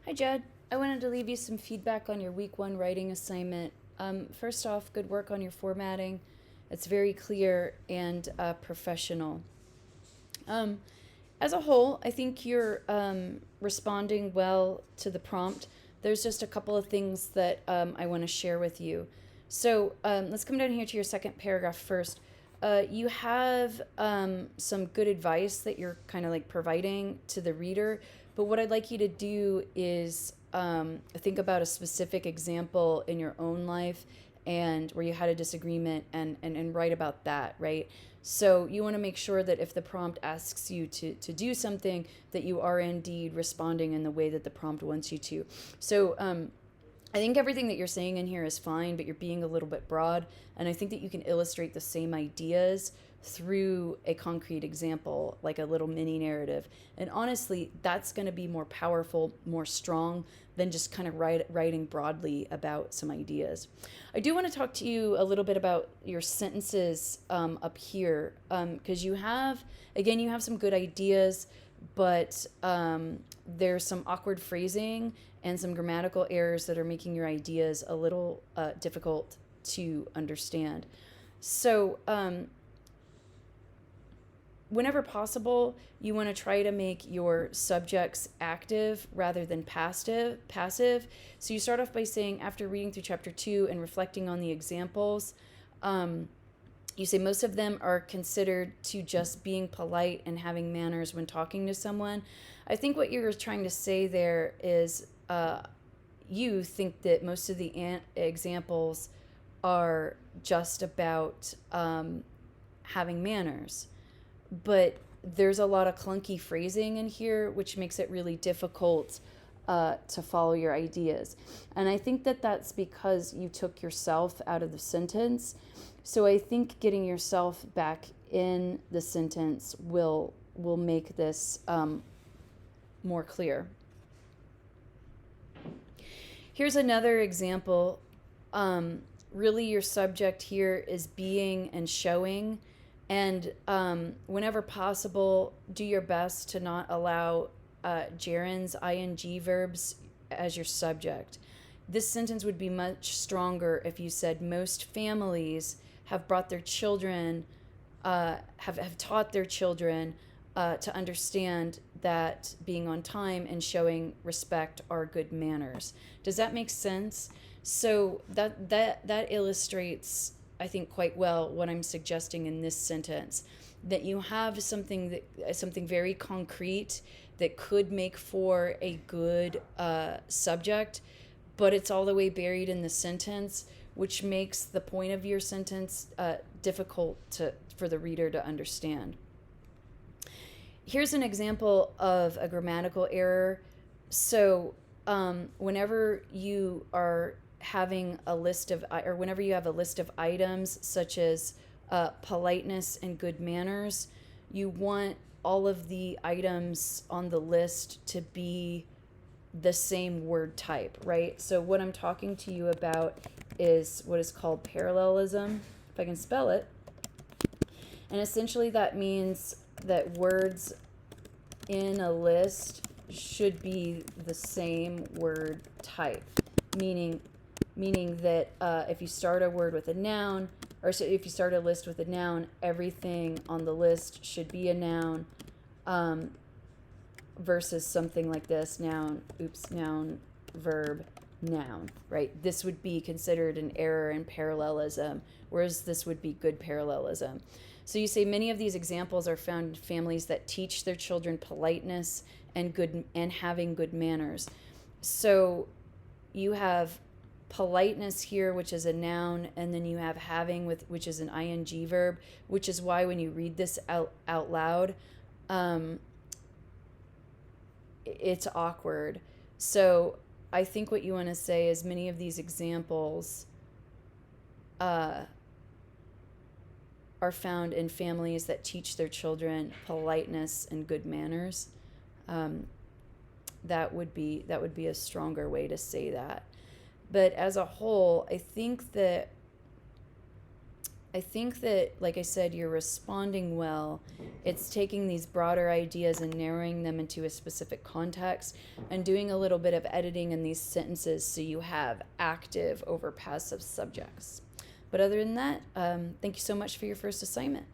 Hi, Jed. I wanted to leave you some feedback on your week one writing assignment. First off, good work on your formatting. It's very clear and professional. Um, as a whole, I think you're responding well to the prompt. There's just a couple of things that I want to share with you. So let's come down here to your second paragraph first. You have some good advice that you're kind of like providing to the reader, but what I'd like you to do is think about a specific example in your own life and where you had a disagreement and write about that, right? So you want to make sure that if the prompt asks you to do something, that you are indeed responding in the way that the prompt wants you to. So I think everything that you're saying in here is fine, but you're being a little bit broad. And I think that you can illustrate the same ideas through a concrete example, like a little mini narrative. And honestly, that's going to be more powerful, more strong than just kind of writing broadly about some ideas. I do want to talk to you a little bit about your sentences up here, because again, you have some good ideas, but there's some awkward phrasing and some grammatical errors that are making your ideas a little difficult to understand. So, whenever possible, you want to try to make your subjects active rather than passive. So you start off by saying, after reading through chapter 2 and reflecting on the examples, you say most of them are considered to just being polite and having manners when talking to someone. I think what you're trying to say there is you think that most of the examples are just about having manners, but there's a lot of clunky phrasing in here, which makes it really difficult to follow your ideas. And I think that that's because you took yourself out of the sentence. So I think getting yourself back in the sentence will make this more clear. Here's another example. Really, your subject here is being and showing. And whenever possible, do your best to not allow gerunds, ing verbs as your subject. This sentence would be much stronger if you said most families have brought their children, have taught their children to understand that being on time and showing respect are good manners. Does that make sense? So that illustrates, I think, quite well what I'm suggesting in this sentence, that you have something very concrete that could make for a good subject, but it's all the way buried in the sentence, which makes the point of your sentence difficult for the reader to understand. Here's an example of a grammatical error. So whenever you are having a list of, or whenever you have a list of items such as politeness and good manners, you want all of the items on the list to be the same word type, right? So what I'm talking to you about is what is called parallelism, if I can spell it. And essentially that means that words in a list should be the same word type, meaning that if you start a word with a noun, or so if you start a list with a noun, everything on the list should be a noun, versus something like this: noun, verb, noun, right? This would be considered an error in parallelism, whereas this would be good parallelism. So you say many of these examples are found in families that teach their children politeness and having good manners. So you have politeness here, which is a noun, and then you have having, which is an ing verb, which is why when you read this out loud, it's awkward. So I think what you want to say is many of these examples are found in families that teach their children politeness and good manners. That would be a stronger way to say that. But as a whole, I think that I think that, like I said, you're responding well. It's taking these broader ideas and narrowing them into a specific context and doing a little bit of editing in these sentences so you have active over passive subjects. But other than that, thank you so much for your first assignment.